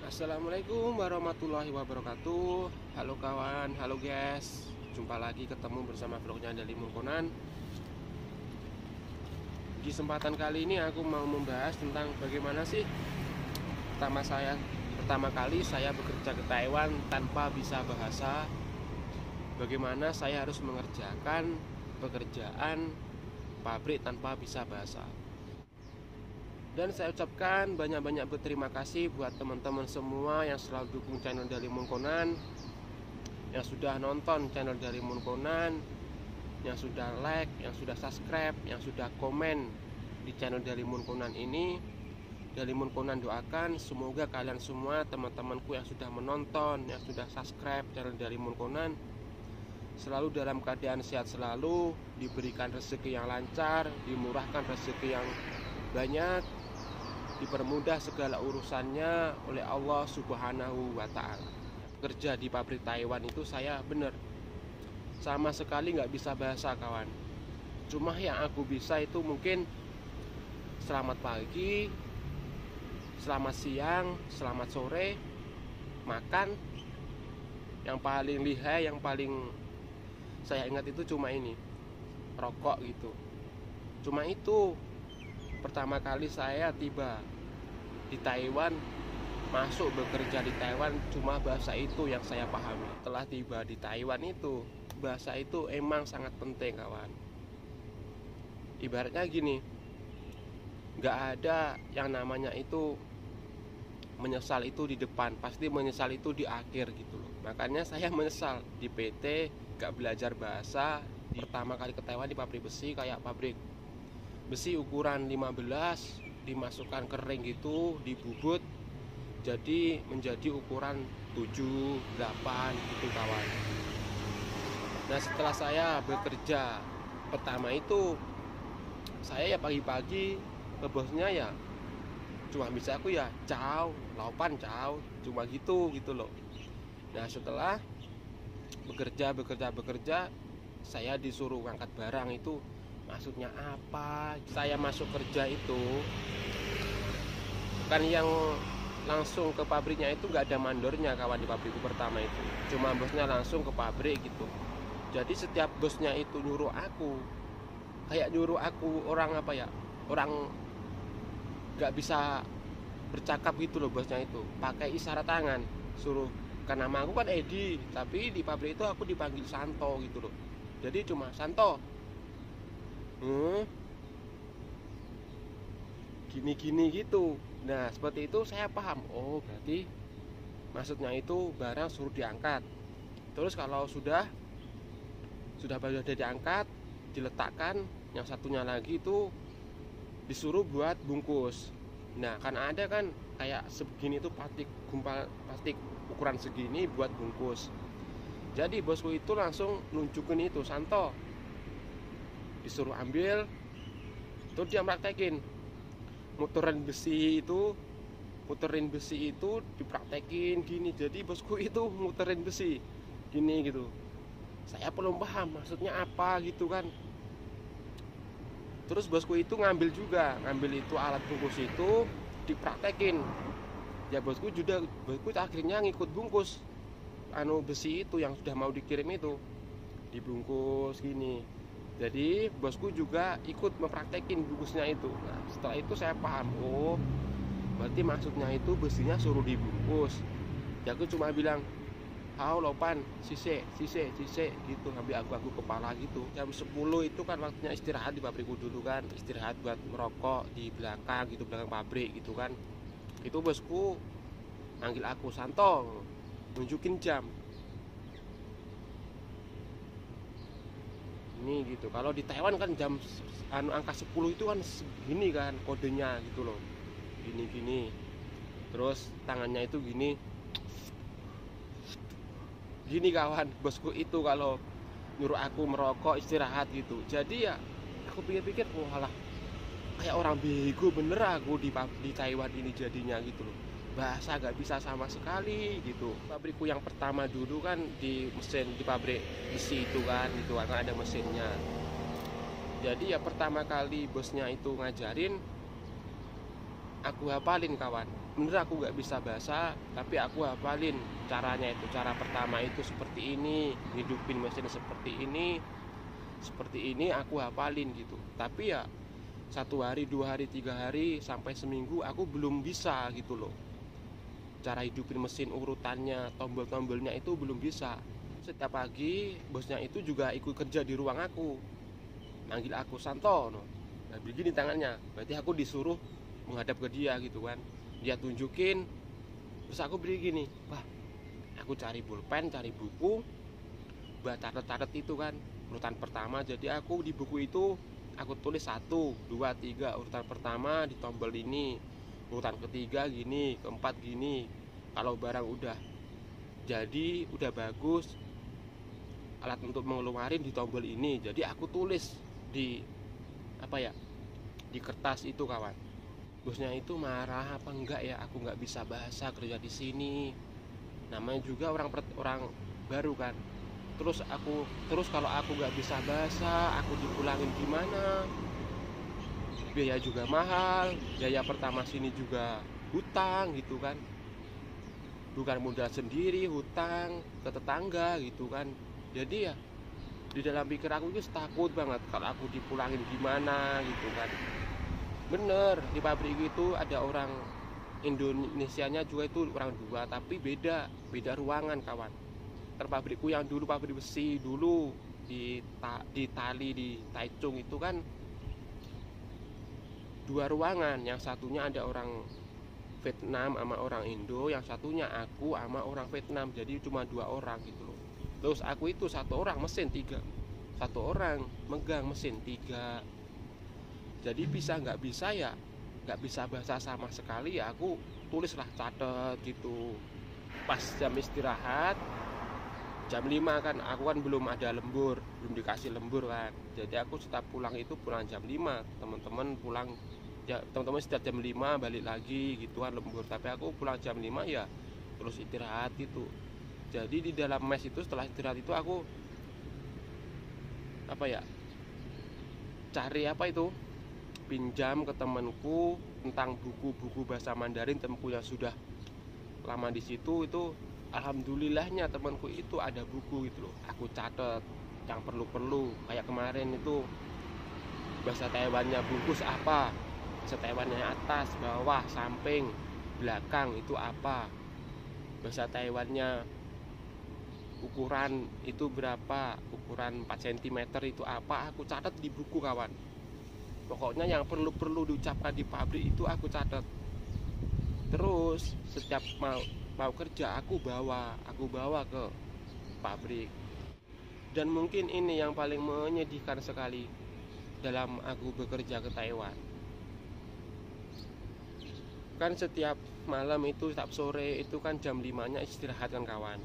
Assalamualaikum warahmatullahi wabarakatuh. Halo kawan, halo guys. Jumpa lagi, ketemu bersama vlognya dari Mungkonan. Di kesempatan kali ini aku mau membahas tentang bagaimana sih pertama kali saya bekerja ke Taiwan tanpa bisa bahasa. Bagaimana saya harus mengerjakan pekerjaan pabrik tanpa bisa bahasa. Dan saya ucapkan banyak-banyak berterima kasih buat teman-teman semua yang selalu dukung channel dari Mungkonan, yang sudah nonton channel dari Mungkonan, yang sudah like, yang sudah subscribe, yang sudah komen di channel dari Mungkonan ini. Dari Mungkonan doakan semoga kalian semua, teman-temanku yang sudah menonton, yang sudah subscribe channel dari Mungkonan, selalu dalam keadaan sehat selalu, diberikan rezeki yang lancar, dimurahkan rezeki yang banyak, dipermudah segala urusannya oleh Allah Subhanahu wa Ta'ala. Kerja di pabrik Taiwan itu saya bener sama sekali nggak bisa bahasa kawan. Cuma yang aku bisa itu mungkin selamat pagi, selamat siang, selamat sore, makan. Yang paling lihai, yang paling saya ingat itu cuma ini, rokok gitu. Cuma itu pertama kali saya tiba di Taiwan, masuk bekerja di Taiwan, cuma bahasa itu yang saya pahami. Setelah tiba di Taiwan itu, bahasa itu emang sangat penting kawan. Ibaratnya gini, nggak ada yang namanya itu menyesal itu di depan, pasti menyesal itu di akhir gitu loh. Makanya saya menyesal di PT nggak belajar bahasa. Pertama kali ke Taiwan di pabrik besi, kayak pabrik besi ukuran 15 dimasukkan kering gitu, dibubut jadi menjadi ukuran 7, 8 gitu kawan. Nah setelah saya bekerja pertama itu, saya ya pagi-pagi ke bosnya ya cuma bisa aku ya ciao, laupan ciao, cuma gitu loh. Nah setelah bekerja saya disuruh ngangkat barang itu maksudnya apa. Saya masuk kerja itu kan yang langsung ke pabriknya itu nggak ada mandornya kawan. Di pabrikku pertama itu cuma bosnya langsung ke pabrik gitu. Jadi setiap bosnya itu nyuruh aku, kayak nyuruh aku orang apa ya, orang nggak bisa bercakap gitu loh. Bosnya itu pakai isyarat tangan, suruh, kan nama aku kan Edi, tapi di pabrik itu aku dipanggil Santo gitu loh. Jadi cuma Santo, gini-gini gitu. Nah seperti itu saya paham. Oh berarti maksudnya itu barang suruh diangkat. Terus kalau sudah diangkat, diletakkan, yang satunya lagi itu disuruh buat bungkus. Nah kan ada kan kayak segini itu plastik, gumpal plastik ukuran segini buat bungkus. Jadi bosku itu langsung nunjukin itu, Santo, disuruh ambil. Terus dia praktekin muterin besi itu dipraktekin gini. Jadi bosku itu muterin besi gini gitu. Saya belum paham maksudnya apa gitu kan. Terus bosku itu ngambil itu alat bungkus itu dipraktekin. Ya bosku akhirnya ngikut bungkus besi itu yang sudah mau dikirim itu, dibungkus gini. Jadi bosku juga ikut mempraktekin bungkusnya itu. Nah setelah itu saya paham, oh berarti maksudnya itu besinya suruh dibungkus. Ya aku cuma bilang, hao lopan, sise gitu, sambil aku kepala gitu. Jam 10 itu kan waktunya istirahat di pabrikku dulu kan, istirahat buat merokok di belakang gitu, belakang pabrik gitu kan. Itu bosku manggil aku, Santo, nunjukin jam ini gitu. Kalau di Taiwan kan jam angka 10 itu kan segini kan kodenya gitu loh, gini. Terus tangannya itu gini kawan. Bosku itu kalau nyuruh aku merokok istirahat gitu. Jadi ya aku pikir-pikir, walah kayak orang bego bener aku di Taiwan ini jadinya gitu loh. Bahasa gak bisa sama sekali gitu. Pabrikku yang pertama dulu kan di pabrik besi itu kan ada mesinnya. Jadi ya pertama kali bosnya itu ngajarin, aku hafalin kawan. bener aku nggak bisa bahasa, tapi aku hafalin caranya. Itu cara pertama itu seperti ini, hidupin mesin seperti ini aku hafalin gitu. Tapi ya 1 hari, 2 hari, 3 hari sampai seminggu aku belum bisa gitu loh. Cara hidupin mesin, urutannya, tombol-tombolnya itu belum bisa. Setiap pagi bosnya itu juga ikut kerja di ruang aku, manggil aku, Santono, nah begini tangannya, berarti aku disuruh menghadap ke dia gitu kan. Dia tunjukin, terus aku begini, wah, aku cari pulpen, cari buku buat catat-catat itu kan, urutan pertama. Jadi aku di buku itu aku tulis 1, 2, 3, urutan pertama di tombol ini, urutan ketiga gini, keempat gini. Kalau barang udah jadi, udah bagus, alat untuk mengeluarin di tombol ini. Jadi aku tulis di di kertas itu kawan. Bosnya itu marah apa enggak ya, aku nggak bisa bahasa, kerja di sini, namanya juga orang baru kan. Terus kalau aku nggak bisa bahasa, aku dipulangin gimana? Biaya juga mahal, biaya pertama sini juga hutang gitu kan, bukan modal sendiri, hutang ke tetangga gitu kan. Jadi ya di dalam pikir aku itu takut banget kalau aku dipulangin gimana gitu kan. Bener, di pabrik itu ada orang Indonesianya juga, itu orang 2, tapi beda ruangan kawan. Pabrikku yang dulu pabrik besi dulu di Tali di Taichung itu kan 2 ruangan, yang satunya ada orang Vietnam sama orang Indo, yang satunya aku sama orang Vietnam, jadi cuma 2 orang gitu loh. Terus aku itu 1 orang mesin 3, 1 orang megang mesin 3. Jadi bisa nggak bisa ya nggak bisa bahasa sama sekali ya, aku tulislah, catet gitu. Pas jam istirahat jam 5 kan, aku kan belum ada lembur, belum dikasih lembur kan. Jadi aku setiap pulang itu pulang jam 5, teman-teman pulang ya, teman-teman setiap jam 5 balik lagi gituan lembur, tapi aku pulang jam 5 ya terus istirahat gitu. Jadi di dalam mes itu setelah istirahat itu aku cari pinjam ke temanku tentang buku-buku bahasa Mandarin. Temanku yang sudah lama di situ itu, alhamdulillahnya temanku itu ada buku gitu loh. Aku catat yang perlu-perlu, kayak kemarin itu bahasa Taiwannya bungkus apa, bahasa Taiwannya atas, bawah, samping, belakang itu apa, bahasa Taiwannya ukuran itu berapa, ukuran 4 cm itu apa, aku catat di buku kawan. Pokoknya yang perlu diucapkan di pabrik itu aku catat. Terus setiap mau kerja aku bawa ke pabrik. Dan mungkin ini yang paling menyedihkan sekali dalam aku bekerja ke Taiwan. Kan setiap malam itu, setiap sore itu kan jam 5-nya istirahat kan kawan.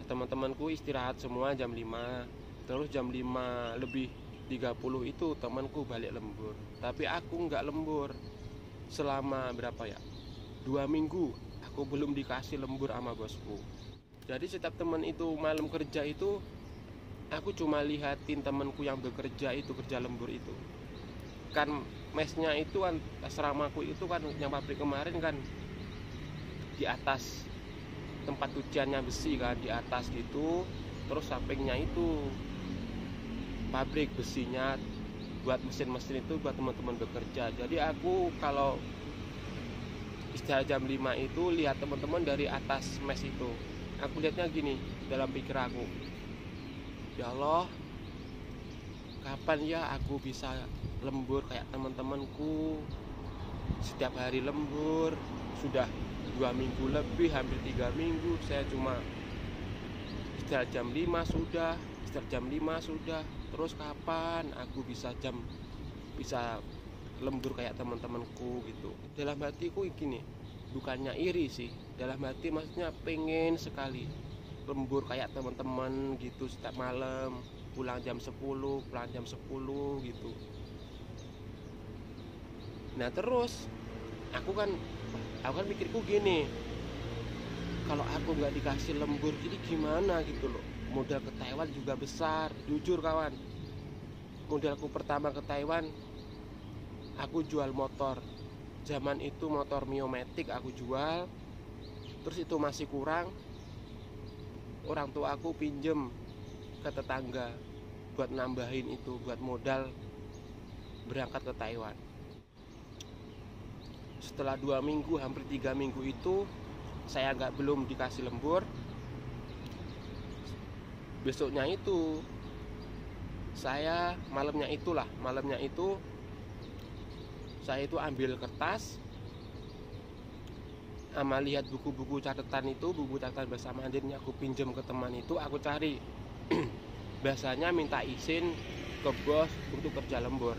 Teman-temanku istirahat semua jam 5. Terus jam 5 lebih 30 itu temanku balik lembur. Tapi aku nggak lembur selama 2 minggu aku belum dikasih lembur sama bosku. Jadi setiap teman itu malam kerja itu, aku cuma lihatin temanku yang bekerja itu, kerja lembur itu. Kan mesnya itu kan, asramaku itu kan, yang pabrik kemarin kan di atas tempat cuciannya besi kan, di atas gitu. Terus sampingnya itu pabrik besinya buat mesin-mesin itu buat teman-teman bekerja. Jadi aku kalau istirahat jam 5 itu lihat teman-teman dari atas mes itu. Aku lihatnya gini dalam pikir aku, ya Allah, kapan ya aku bisa lembur kayak teman-temanku, setiap hari lembur. Sudah 2 minggu lebih, hampir 3 minggu saya cuma istirahat jam 5 sudah, istirahat jam 5 sudah. Terus kapan aku bisa lembur kayak teman-temanku gitu. Dalam hatiku gini, bukannya iri sih, dalam hati maksudnya pengen sekali lembur kayak teman-teman gitu, setiap malam pulang jam 10 gitu. Nah terus aku kan mikirku gini, kalau aku nggak dikasih lembur jadi gimana gitu loh. Modal ke Taiwan juga besar, jujur kawan. Modalku pertama ke Taiwan, aku jual motor Zaman itu motor Mio Matic aku jual, terus itu masih kurang, orang tua aku pinjem ke tetangga buat nambahin itu, buat modal berangkat ke Taiwan. Setelah 2 minggu, hampir 3 minggu itu saya belum dikasih lembur. Besoknya itu saya malamnya itu saya itu ambil kertas sama lihat buku-buku catatan itu, buku catatan bahasa Mandarin aku pinjam ke teman itu, aku cari biasanya minta izin ke bos untuk kerja lembur.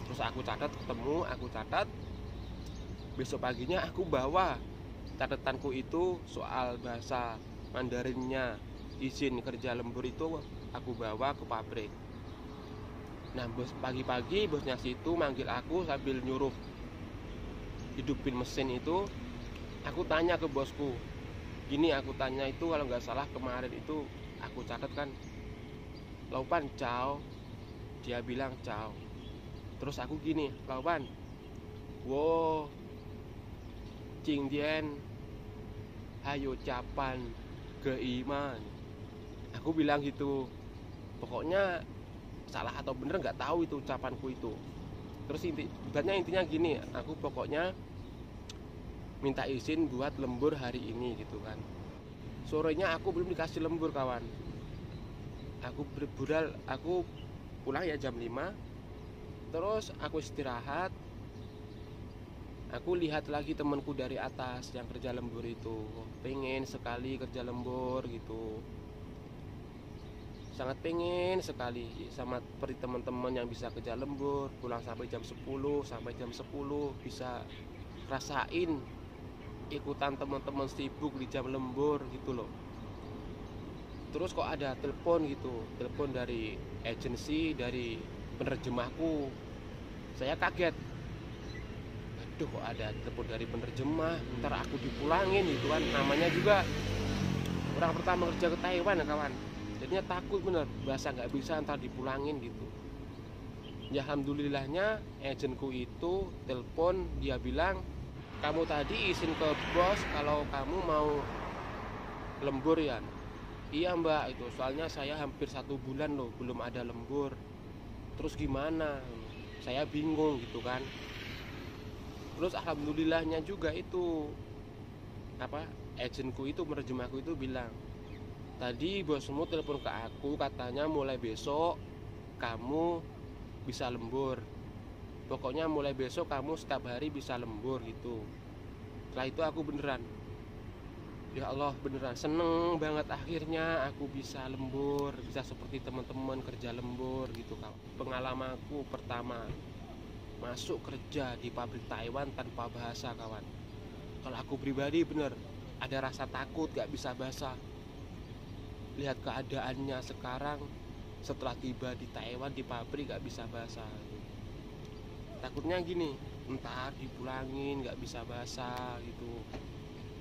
Terus aku catat, ketemu, aku catat. Besok paginya aku bawa catatanku itu soal bahasa Mandarinnya izin kerja lembur itu, aku bawa ke pabrik. Nah, bos pagi-pagi bosnya situ manggil aku sambil nyuruh hidupin mesin itu. Aku tanya ke bosku, gini aku tanya itu, kalau nggak salah kemarin itu aku catat kan, Laupan Cao. Dia bilang Cao. Terus aku gini, Laupan, wow, Cing Dian, hayo capan keiman. Aku bilang gitu. Pokoknya salah atau bener nggak tahu itu ucapanku itu. Terus intinya gini, aku pokoknya minta izin buat lembur hari ini gitu kan. Sorenya aku belum dikasih lembur kawan. Aku pulang ya jam 5. Terus aku istirahat. Aku lihat lagi temanku dari atas yang kerja lembur itu, pengen sekali kerja lembur gitu. Sangat pengen sekali sama seperti teman-teman yang bisa kerja lembur, pulang sampai jam 10, bisa rasain ikutan teman-teman sibuk di jam lembur gitu loh. Terus kok ada telepon gitu, telepon dari agensi, dari penerjemahku. Saya kaget, aduh kok ada telepon dari penerjemah, ntar aku dipulangin gitu kan. Namanya juga orang pertama kerja ke Taiwan ya kawan, jadinya takut bener, bahasa nggak bisa ntar dipulangin gitu. Ya alhamdulillahnya agenku itu telepon, dia bilang, kamu tadi izin ke bos kalau kamu mau lembur ya. Iya mbak, itu soalnya saya hampir 1 bulan loh belum ada lembur. Terus gimana? Saya bingung gitu kan. Terus alhamdulillahnya juga itu agenku itu, penerjemahku itu bilang, tadi bosmu telepon ke aku, katanya mulai besok kamu bisa lembur. Pokoknya mulai besok kamu setiap hari bisa lembur gitu. Setelah itu aku beneran, ya Allah, beneran seneng banget, akhirnya aku bisa lembur, bisa seperti teman-teman kerja lembur gitu kawan. Pengalamanku pertama masuk kerja di pabrik Taiwan tanpa bahasa kawan. Kalau aku pribadi bener ada rasa takut gak bisa bahasa. Lihat keadaannya sekarang setelah tiba di Taiwan di pabrik gak bisa bahasa. Takutnya gini, entar dipulangin gak bisa bahasa gitu.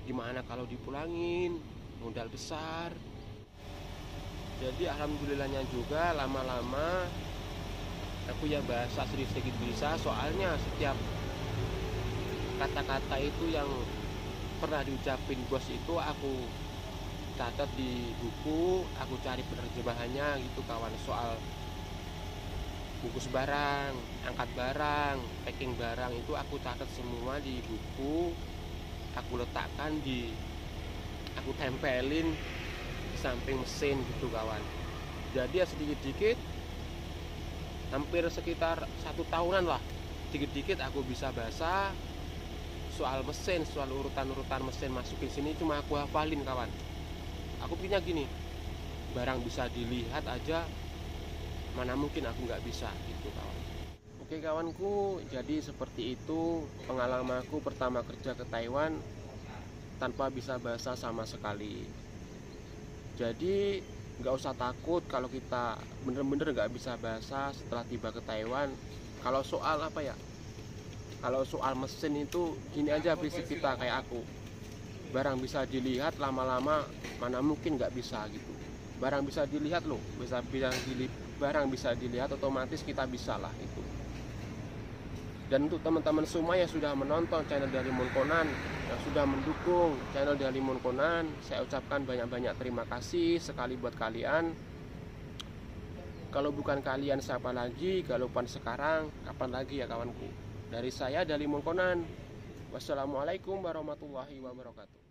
Gimana kalau dipulangin, modal besar. Jadi alhamdulillahnya juga lama-lama aku ya bahasa sedikit bisa. Soalnya setiap kata-kata itu yang pernah diucapin bos itu aku catat di buku, aku cari penerjemahannya gitu kawan. Soal bungkus barang, angkat barang, packing barang itu aku catat semua di buku, aku letakkan aku tempelin di samping mesin gitu kawan. Jadi ya sedikit-dikit, hampir sekitar 1 tahunan lah, dikit-dikit aku bisa bahasa. Soal mesin, soal urutan-urutan mesin masukin sini cuma aku hafalin kawan. Aku punya gini, barang bisa dilihat aja, mana mungkin aku nggak bisa gitu kawan. Oke kawanku, jadi seperti itu pengalamanku pertama kerja ke Taiwan tanpa bisa bahasa sama sekali. Jadi nggak usah takut kalau kita bener-bener nggak bisa bahasa setelah tiba ke Taiwan. Kalau soal kalau soal mesin itu gini aja prinsip kita kayak aku, barang bisa dilihat, lama-lama mana mungkin nggak bisa gitu. Barang bisa dilihat loh, barang bisa dilihat otomatis kita bisa lah itu. Dan untuk teman-teman semua yang sudah menonton channel Dalimun Conan, yang sudah mendukung channel Dalimun Conan, saya ucapkan banyak-banyak terima kasih sekali buat kalian. Kalau bukan kalian siapa lagi, kalau bukan sekarang, kapan lagi ya kawanku. Dari saya Dalimun Conan. Wassalamualaikum warahmatullahi wabarakatuh.